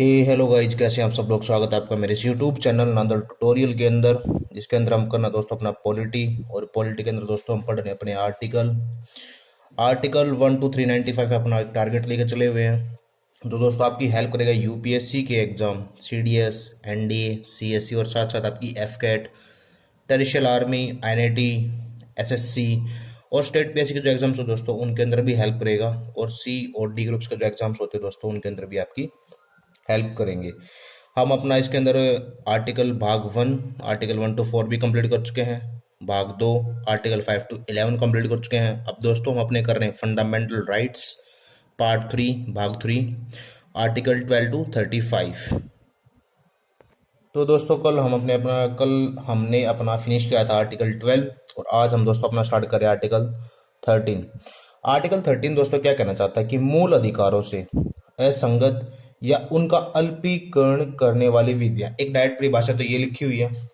Hello guys, कैसे हैं आप सब लोग। स्वागत है आपका मेरे इस यूट्यूब चैनल नांदल ट्यूटोरियल के अंदर, जिसके अंदर हम करना दोस्तों अपना पॉलिटी। और पॉलिटी के अंदर दोस्तों हम पढ़ रहे हैं अपने आर्टिकल आर्टिकल 1 to 395 अपना एक टारगेट लेके चले हुए हैं। तो दोस्तों आपकी हेल्प करेगा यूपीएससी के एग्जाम, सीडीएस, एनडीए, सीएससी और साथ साथ आपकी एफकेट, टेरिशियल आर्मी, एनआईटी, एसएससी और स्टेट पीएससी के जो एग्जाम्स हो दोस्तों उनके अंदर भी हेल्प करेगा। और सी और डी ग्रुप्स के जो एग्जाम्स होते हैं दोस्तों उनके अंदर भी आपकी हेल्प करेंगे। हम अपना इसके अंदर आर्टिकल भाग 1 आर्टिकल 1 to 4 भी कंप्लीट कर चुके हैं। भाग 2 आर्टिकल 5 to 11 कंप्लीट कर चुके हैं। अब दोस्तों हम अपने कर रहे हैं फंडामेंटल राइट्स पार्ट 3 भाग 3 आर्टिकल 12 to 35। तो दोस्तों कल हमने अपना फिनिश किया था आर्टिकल 12 और आज हम दोस्तों अपना स्टार्ट करें आर्टिकल 13। आर्टिकल 13 दोस्तों क्या कहना चाहता है कि मूल अधिकारों से असंगत या उनका अल्पीकरण करने वाली विधियां। एक डायरेक्ट परिभाषा तो ये लिखी हुई है।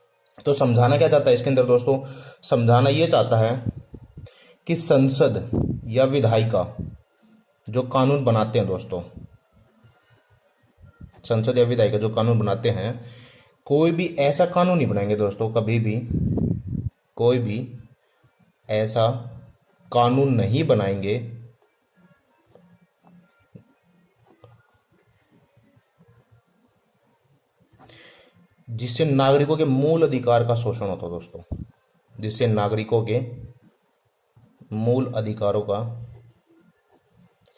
तो समझाना क्या चाहता है इसके अंदर दोस्तों, समझाना ये चाहता है कि संसद या विधायिका जो कानून बनाते हैं दोस्तों, संसद या विधायिका जो कानून बनाते हैं, कोई भी ऐसा कानून नहीं बनाएंगे दोस्तों, कभी भी कोई भी ऐसा कानून नहीं बनाएंगे जिससे नागरिकों के मूल अधिकार का शोषण होता है दोस्तों, जिससे नागरिकों के मूल अधिकारों का,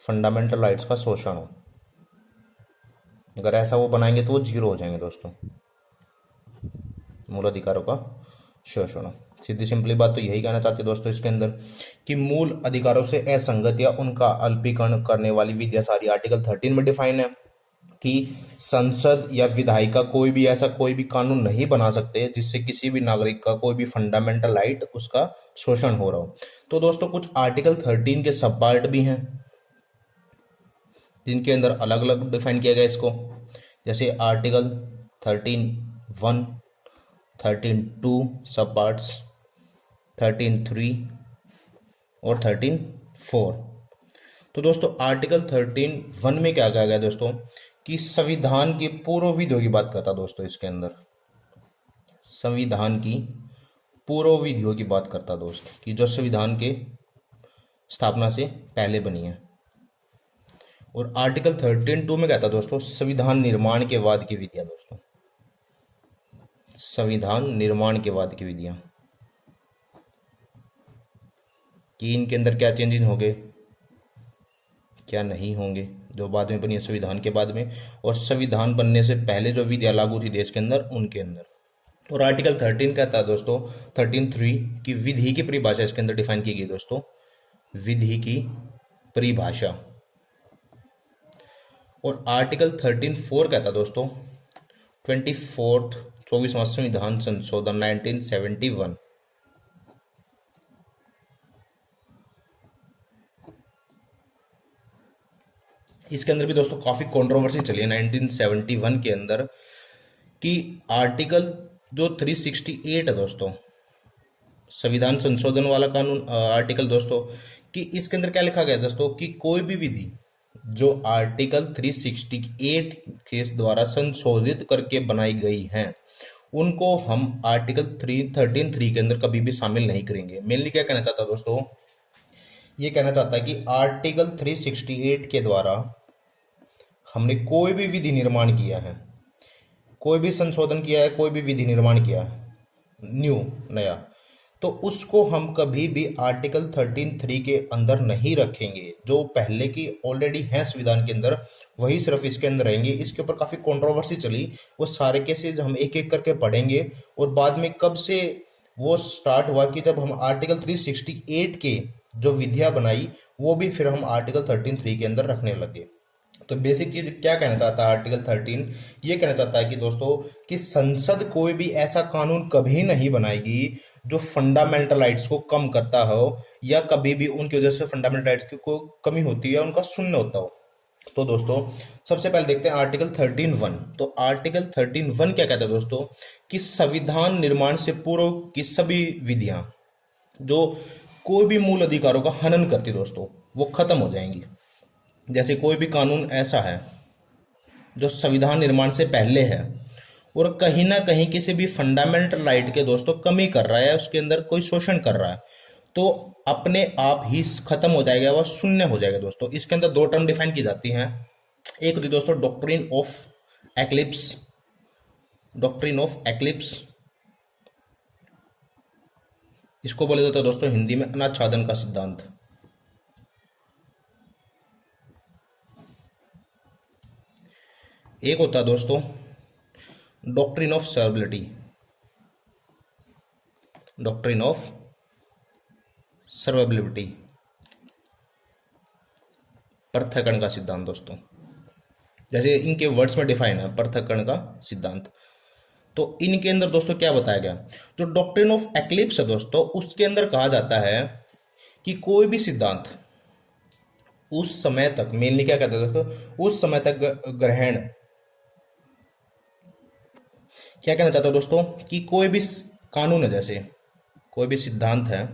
फंडामेंटल राइट्स का शोषण हो। अगर ऐसा वो बनाएंगे तो वो जीरो हो जाएंगे दोस्तों, मूल अधिकारों का शोषण हो। सीधी सिंपली बात तो यही कहना चाहते दोस्तों इसके अंदर कि मूल अधिकारों से असंगत या उनका अल्पीकरण करने वाली विधियां सारी आर्टिकल 13 में डिफाइन है कि संसद या विधायिका कोई भी कानून नहीं बना सकते जिससे किसी भी नागरिक का कोई भी फंडामेंटल राइट उसका शोषण हो रहा हो। तो दोस्तों कुछ आर्टिकल 13 के सब पार्ट भी हैं जिनके अंदर अलग अलग डिफाइन किया गया इसको, जैसे आर्टिकल 13(1), 13(2) सब पार्ट्स, 13(3) और 13(4). तो दोस्तों आर्टिकल 13(1) में क्या कहा गया दोस्तों कि संविधान की पूर्व विधियों की बात करता दोस्तों, इसके अंदर संविधान की पूर्व विधियों की बात करता दोस्त, कि जो संविधान के स्थापना से पहले बनी है। और आर्टिकल 13(2) में कहता दोस्तों संविधान निर्माण के बाद की विधियां दोस्तों, संविधान निर्माण के बाद की विधियां, कि इनके अंदर क्या चेंजेस होंगे क्या नहीं होंगे जो बाद में बनी है संविधान के बाद में, और संविधान बनने से पहले जो विधियां लागू थी देश के अंदर उनके अंदर। और आर्टिकल 13 कहता है दोस्तों 13(3) की विधि की परिभाषा इसके अंदर डिफाइन की गई दोस्तों, विधि की परिभाषा। और आर्टिकल 13(4) कहता है दोस्तों 24वां संविधान संशोधन 1971। इसके अंदर भी दोस्तों काफी कंट्रोवर्सी चली है 1971 के अंदर, कि आर्टिकल जो 368 है दोस्तों, संविधान संशोधन वाला कानून आर्टिकल दोस्तों, कि इसके अंदर क्या लिखा गया दोस्तों कि कोई भी विधि जो आर्टिकल 368 के द्वारा संशोधित करके बनाई गई हैं उनको हम आर्टिकल 13(3) के अंदर कभी भी शामिल नहीं करेंगे। मेनली क्या कहना चाहता है दोस्तों, ये कहना चाहता है कि आर्टिकल 368 के द्वारा हमने कोई भी विधि निर्माण किया है, कोई भी संशोधन किया है, कोई भी विधि निर्माण किया है नया, तो उसको हम कभी भी आर्टिकल 13(3) के अंदर नहीं रखेंगे। जो पहले की ऑलरेडी है संविधान के अंदर वही सिर्फ इसके अंदर रहेंगे। इसके ऊपर काफी कंट्रोवर्सी चली, वो सारे केसेस हम एक एक करके पढ़ेंगे। और बाद में कब से वो स्टार्ट हुआ कि जब हम आर्टिकल 368 के जो विधियां बनाई वो भी फिर हम आर्टिकल 13(3) के अंदर रखने लगे। तो बेसिक चीज क्या कहना चाहता है आर्टिकल 13, ये कहना चाहता है कि दोस्तों कि संसद कोई भी ऐसा कानून कभी नहीं बनाएगी जो फंडामेंटल राइट्स को कम करता हो या कभी भी उनकी वजह से फंडामेंटल राइट्स की कोई कमी होती है उनका शून्य होता हो। तो दोस्तों सबसे पहले देखते हैं आर्टिकल 13(1). तो आर्टिकल 13(1) क्या कहता है दोस्तों कि संविधान निर्माण से पूर्व की सभी विधियां जो कोई भी मूल अधिकारों का हनन करती दोस्तों वो खत्म हो जाएंगी। जैसे कोई भी कानून ऐसा है जो संविधान निर्माण से पहले है, और कहीं ना कहीं किसी भी फंडामेंटल राइट के दोस्तों कमी कर रहा है, उसके अंदर कोई शोषण कर रहा है, तो अपने आप ही खत्म हो जाएगा, वह शून्य हो जाएगा दोस्तों। इसके अंदर दो टर्म डिफाइन की जाती हैं। एक होती है दोस्तों doctrine of eclipse, doctrine of eclipse, इसको बोले जाता है दोस्तों हिंदी में अनाच्छादन का सिद्धांत। एक होता है दोस्तों doctrine of servility, doctrine of survivability, पृथक्करण का सिद्धांत दोस्तों। जैसे इनके वर्ड्स में डिफाइन है पृथक्करण का सिद्धांत। तो इनके अंदर दोस्तों क्या बताया गया, जो डॉक्ट्रिन ऑफ एक्लिप्स है दोस्तों, उसके अंदर कहा जाता है कि कोई भी सिद्धांत उस समय तक, मेनली क्या कहते हैं दोस्तों, उस समय तक ग्रहण, क्या कहना चाहता है दोस्तों, कि कोई भी कानून है, जैसे कोई भी सिद्धांत है,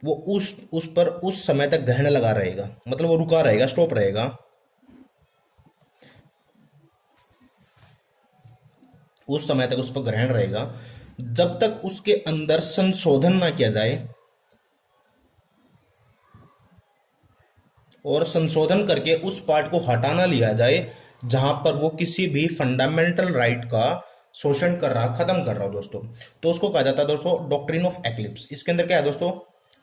वो उस पर उस समय तक ग्रहण लगा रहेगा, मतलब वो रुका रहेगा, स्टॉप रहेगा, उस समय तक उस पर ग्रहण रहेगा जब तक उसके अंदर संशोधन ना किया जाए, और संशोधन करके उस पार्ट को हटाना लिया जाए जहां पर वो किसी भी फंडामेंटल राइट का शोषण कर रहा, खत्म कर रहा हो दोस्तों। तो उसको कहा जाता है दोस्तों डॉक्ट्रिन ऑफ एक्लिप्स। इसके अंदर क्या है दोस्तों,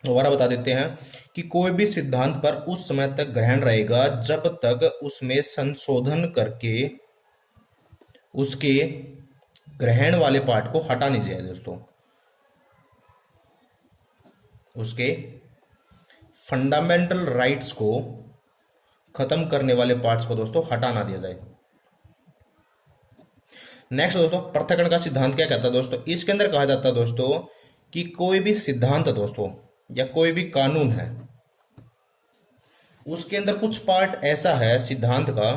दोबारा बता देते हैं कि कोई भी सिद्धांत पर उस समय तक ग्रहण रहेगा जब तक उसमें संशोधन करके उसके ग्रहण वाले पार्ट को हटा नहीं जाए दोस्तों, उसके फंडामेंटल राइट्स को खत्म करने वाले पार्ट्स को दोस्तों हटा ना दिया जाए। नेक्स्ट दोस्तों पृथक्करण का सिद्धांत क्या कहता है दोस्तों, इसके अंदर कहा जाता है दोस्तों कि कोई भी सिद्धांत दोस्तों या कोई भी कानून है, उसके अंदर कुछ पार्ट ऐसा है सिद्धांत का,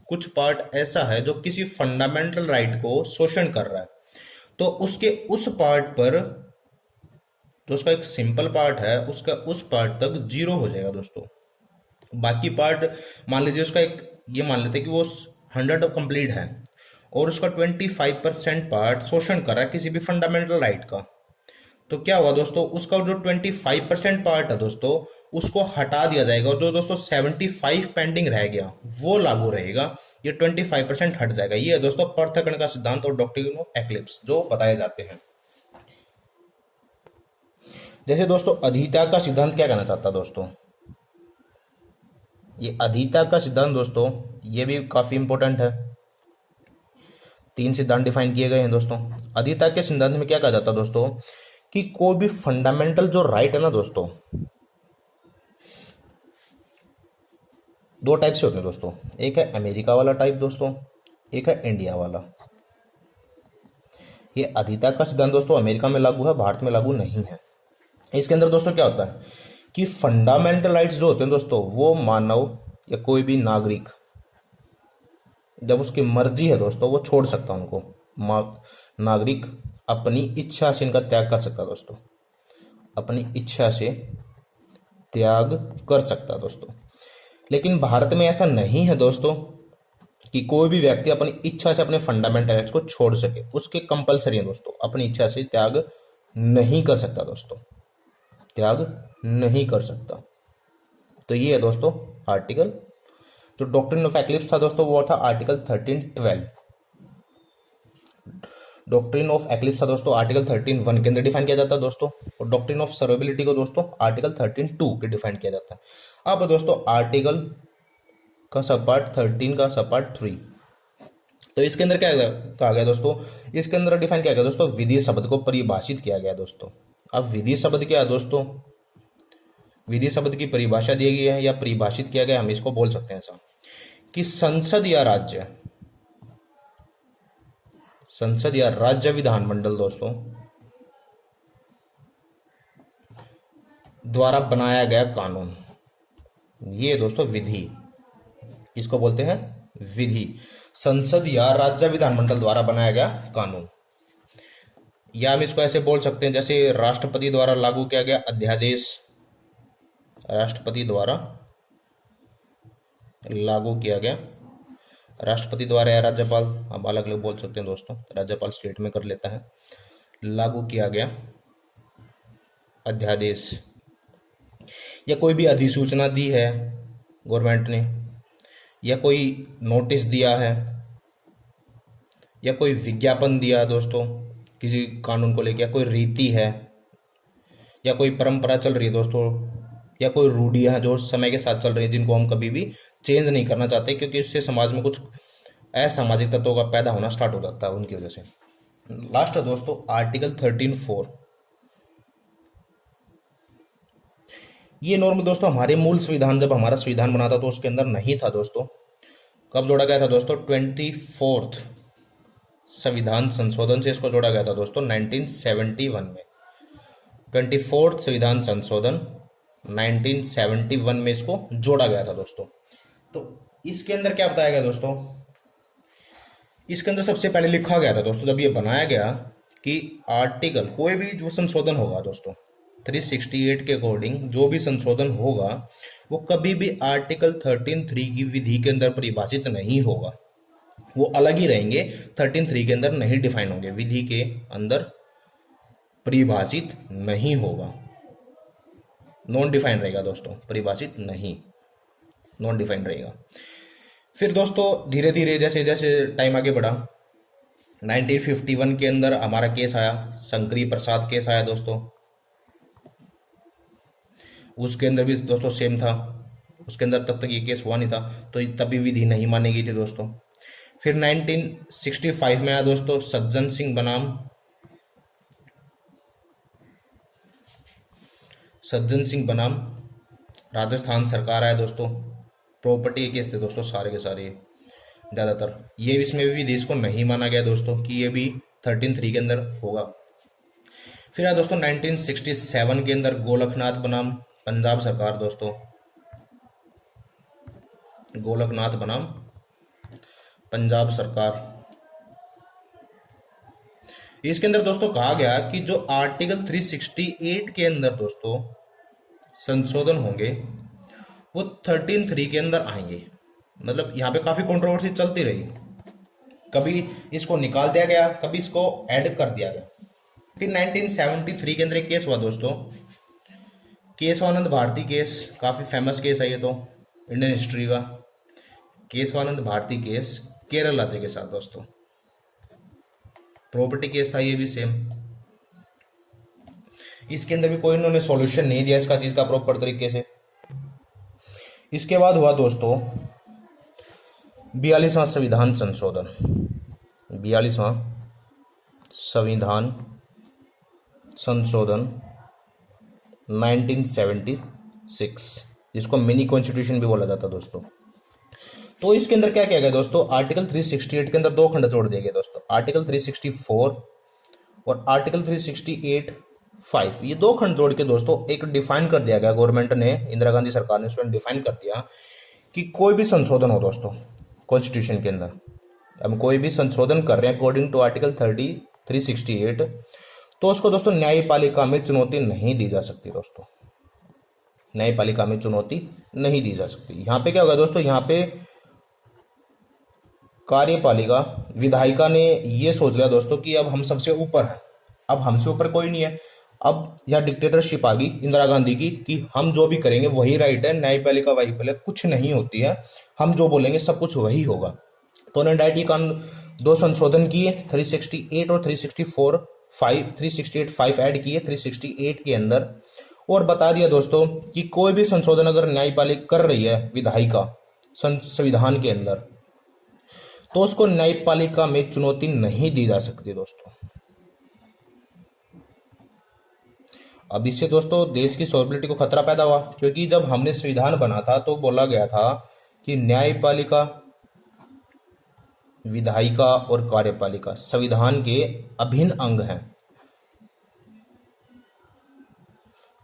कुछ पार्ट ऐसा है जो किसी फंडामेंटल राइट को शोषण कर रहा है, तो उसके उस पार्ट पर, तो उसका एक सिंपल पार्ट है, उसका उस पार्ट तक जीरो हो जाएगा दोस्तों। बाकी पार्ट मान लीजिए उसका एक, ये मान लेते हैं कि वो 100 कंप्लीट है और उसका 25% पार्ट शोषण कर रहा है किसी भी फंडामेंटल राइट का, तो क्या हुआ दोस्तों, उसका जो 25% पार्ट है दोस्तों उसको हटा दिया जाएगा, और जो दोस्तों 75 पेंडिंग रह गया वो लागू रहेगा, ये 25% हट जाएगा। ये है दोस्तों पृथक्करण का सिद्धांत और डॉक्ट्रिन ऑफ एक्लिप्स जो बताए जाते हैं। जैसे दोस्तों अधीनता का सिद्धांत क्या कहना चाहता है दोस्तों, ये अधीनता का सिद्धांत दोस्तों ये भी काफी इंपॉर्टेंट है। 3 सिद्धांत डिफाइन किए गए हैं दोस्तों। अधीनता के सिद्धांत में क्या कहा जाता है दोस्तों, कि कोई भी फंडामेंटल जो राइट है ना दोस्तों, 2 टाइप से होते हैं दोस्तों, एक है अमेरिका वाला टाइप दोस्तों, एक है इंडिया वाला। ये अधीनता का सिद्धांत दोस्तों अमेरिका में लागू है, भारत में लागू नहीं है। इसके अंदर दोस्तों क्या होता है कि फंडामेंटल राइट्स जो होते हैं दोस्तों, वो मानव या कोई भी नागरिक जब उसकी मर्जी है दोस्तों वो छोड़ सकता है उनको, नागरिक अपनी इच्छा से इनका त्याग कर सकता है दोस्तों, अपनी इच्छा से त्याग कर सकता है दोस्तों। लेकिन भारत में ऐसा नहीं है दोस्तों कि कोई भी व्यक्ति अपनी इच्छा से अपने फंडामेंटल राइट्स को छोड़ सके, उसके कंपलसरी है दोस्तों, अपनी इच्छा से त्याग नहीं कर सकता दोस्तों, त्याग नहीं कर सकता। तो ये है दोस्तों आर्टिकल, जो डॉक्ट्रिन ऑफ एक्लिप्स था दोस्तों वो था आर्टिकल 13-12। डॉक्ट्रिन ऑफ एक्लिप्स था दोस्तों आर्टिकल 13-1 के अंदर डिफाइन किया जाता है दोस्तों, और डॉक्ट्रिन ऑफ सर्वेबिलिटी को दोस्तों आर्टिकल 13-2 के डिफाइन किया जाता है। अब दोस्तों आर्टिकल का सब पार्ट 13 का सब पार्ट 3, तो इसके अंदर क्या कहा गया दोस्तों, इसके अंदर डिफाइन किया गया दोस्तों विधि शब्द को परिभाषित किया गया दोस्तों। अब विधि शब्द क्या है दोस्तों, विधि शब्द की परिभाषा दी गई है या परिभाषित किया गया, हम इसको बोल सकते हैं ऐसा कि संसद या राज्य, संसद या राज्य विधानमंडल दोस्तों द्वारा बनाया गया कानून, ये दोस्तों विधि, इसको बोलते हैं विधि। संसद या राज्य विधानमंडल द्वारा बनाया गया कानून, या हम इसको ऐसे बोल सकते हैं जैसे राष्ट्रपति द्वारा लागू किया गया अध्यादेश, राष्ट्रपति द्वारा लागू किया गया राष्ट्रपति द्वारा या राज्यपाल, आप अलग अलग बोल सकते हैं दोस्तों, राज्यपाल स्टेट में कर लेता है, लागू किया गया अध्यादेश या कोई भी अधिसूचना दी है गवर्नमेंट ने, या कोई नोटिस दिया है, या कोई विज्ञापन दिया दोस्तों किसी कानून को लेकर, या कोई रीति है, या कोई परंपरा चल रही है दोस्तों, या कोई रूढ़ियां हैं जो समय के साथ चल रही है जिनको हम कभी भी चेंज नहीं करना चाहते, क्योंकि इससे समाज में कुछ असामाजिक तत्वों का पैदा होना स्टार्ट हो जाता है उनकी वजह से। लास्ट है दोस्तों आर्टिकल 13(4). ये नॉर्म दोस्तों हमारे मूल संविधान, जब हमारा संविधान बना था तो उसके अंदर नहीं था दोस्तों। कब जोड़ा गया था दोस्तों? 24th संविधान संशोधन से इसको जोड़ा गया था दोस्तों 1971 में। 24th संविधान संशोधन 1971 में इसको जोड़ा गया था दोस्तों। तो इसके अंदर क्या बताया गया दोस्तों? इसके अंदर सबसे पहले लिखा गया था दोस्तों, जब ये बनाया गया, कि आर्टिकल कोई भी जो संशोधन होगा दोस्तों 368 के अकॉर्डिंग जो भी संशोधन होगा वो कभी भी आर्टिकल 13(3) की विधि के अंदर परिभाषित नहीं होगा, वो अलग ही रहेंगे, 13(3) के अंदर नहीं डिफाइन होंगे, विधि के अंदर परिभाषित नहीं होगा, नॉन डिफाइन रहेगा दोस्तों, परिभाषित नहीं, नॉन डिफाइन रहेगा। फिर दोस्तों धीरे धीरे जैसे जैसे टाइम आगे बढ़ा, 1951 के अंदर हमारा केस आया, शंकरी प्रसाद केस आया दोस्तों, उसके अंदर भी दोस्तों सेम था, उसके अंदर तब तक ये केस हुआ नहीं था तो तभी विधि नहीं मानी गई थी दोस्तों। फिर 1965 में आया दोस्तों सज्जन सिंह बनाम, सज्जन सिंह बनाम राजस्थान सरकार आया दोस्तों, प्रॉपर्टी के केस थे दोस्तों सारे के सारे ज़्यादातर, ये इसमें भी देश को नहीं माना गया दोस्तों कि ये भी 13(3) के अंदर होगा। फिर आया दोस्तों 1967 के अंदर गोलकनाथ बनाम पंजाब सरकार दोस्तों, गोलकनाथ बनाम पंजाब सरकार। इसके अंदर दोस्तों कहा गया कि जो आर्टिकल 368 के अंदर दोस्तों संशोधन होंगे वो 13(3) के अंदर आएंगे। मतलब यहाँ पे काफी कंट्रोवर्सी चलती रही, कभी इसको निकाल दिया गया, कभी इसको ऐड कर दिया गया। फिर 1973 के अंदर एक केस हुआ दोस्तों, केशवानंद भारती केस, काफी फेमस केस है ये तो इंडियन हिस्ट्री का, केशवानंद भारती केस केरल राज्य के साथ दोस्तों, प्रॉपर्टी केस था ये भी सेम। इसके अंदर भी कोई इन्होंने सॉल्यूशन नहीं दिया इसका चीज का प्रॉपर तरीके से। इसके बाद हुआ दोस्तों 42वां संविधान संशोधन, 42वां संविधान संशोधन 1976, जिसको मिनी कॉन्स्टिट्यूशन भी बोला जाता है दोस्तों। तो इसके अंदर क्या किया गया दोस्तों, आर्टिकल 368 के अंदर दो खंड जोड़ दिए गए दोस्तों, आर्टिकल 364 और आर्टिकल 368(5), ये दो खंड जोड़ के दोस्तों एक डिफाइन कर दिया गया, गवर्नमेंट ने, इंदिरा गांधी सरकार ने उसमें डिफाइन कर दिया कि कोई भी संशोधन हो दोस्तों कॉन्स्टिट्यूशन के अंदर, हम कोई भी संशोधन कर रहे हैं अकॉर्डिंग टू आर्टिकल 368, तो उसको दोस्तों न्यायपालिका में चुनौती नहीं दी जा सकती दोस्तों, न्यायपालिका में चुनौती नहीं दी जा सकती। यहां पे क्या होगा दोस्तों, यहां पे कार्यपालिका, विधायिका ने ये सोच लिया दोस्तों कि अब हम सबसे ऊपर हैं, अब हमसे ऊपर कोई नहीं है, अब यह डिक्टेटरशिप आ गई इंदिरा गांधी की कि हम जो भी करेंगे वही राइट है, न्यायपालिका वाईपालिका कुछ नहीं होती है, हम जो बोलेंगे सब कुछ वही होगा। तो उन्होंने डायरेक्ट ये कानून दो संशोधन किए, 368 और 368(5) ऐड किए 368 के अंदर, और बता दिया दोस्तों कि कोई भी संशोधन अगर न्यायपालिका कर रही है विधायिका संविधान के अंदर, तो उसको न्यायपालिका में चुनौती नहीं दी जा सकती दोस्तों। अब इससे दोस्तों देश की सॉवरेनिटी को खतरा पैदा हुआ, क्योंकि जब हमने संविधान बना था तो बोला गया था कि न्यायपालिका, विधायिका और कार्यपालिका संविधान के अभिन्न अंग हैं,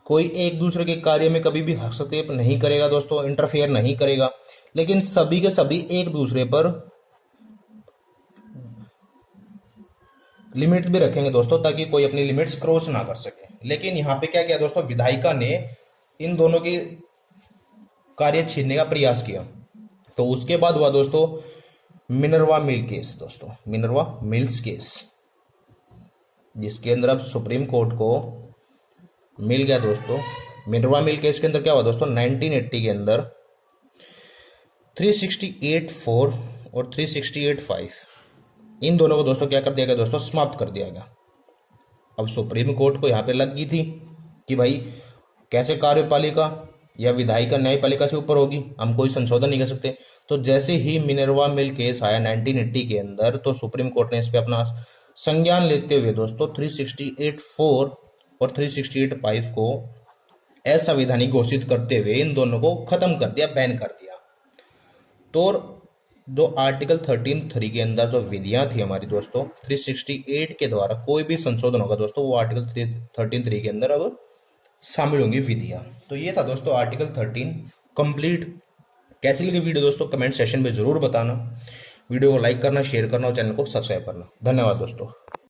कोई एक दूसरे के कार्य में कभी भी हस्तक्षेप नहीं करेगा दोस्तों, इंटरफेयर नहीं करेगा, लेकिन सभी के सभी एक दूसरे पर लिमिट भी रखेंगे दोस्तों, ताकि कोई अपनी लिमिट्स क्रॉस ना कर सके। लेकिन यहां पे क्या किया दोस्तों, विधायिका ने इन दोनों के कार्य छीनने का प्रयास किया। तो उसके बाद हुआ दोस्तों मिनर्वा मिल केस दोस्तों, मिनर्वा मिल्स केस, जिसके अंदर अब सुप्रीम कोर्ट को मिल गया दोस्तों। मिनर्वा मिल केस के अंदर क्या हुआ दोस्तों, 1980 के अंदर 368(4) और 368(5) इन दोनों को दोस्तों क्या कर दिया गया दोस्तों, समाप्त कर दिया गया। अब सुप्रीम कोर्ट को यहां पे लग गई थी कि भाई कैसे कार्यपालिका या विधायिका न्यायपालिका से ऊपर होगी, हम कोई संशोधन नहीं कर सकते। तो जैसे ही मिनर्वा मिल केस आया 1980 के अंदर, तो सुप्रीम कोर्ट ने इस पे अपना संज्ञान लेते हुए दोस्तों 368(4) और 368(5) को असंवैधानिक घोषित करते हुए इन दोनों को खत्म कर दिया, बैन कर दिया। तो जो आर्टिकल 13(3) के अंदर जो विधियां थी हमारी दोस्तों, 368 के द्वारा कोई भी संशोधन होगा दोस्तों, वो आर्टिकल 13(3) के अंदर अब शामिल होंगी विधियां। तो ये था दोस्तों आर्टिकल 13 कंप्लीट। कैसी लगी वीडियो दोस्तों, कमेंट सेशन में जरूर बताना। वीडियो को लाइक करना, शेयर करना और चैनल को सब्सक्राइब करना। धन्यवाद दोस्तों।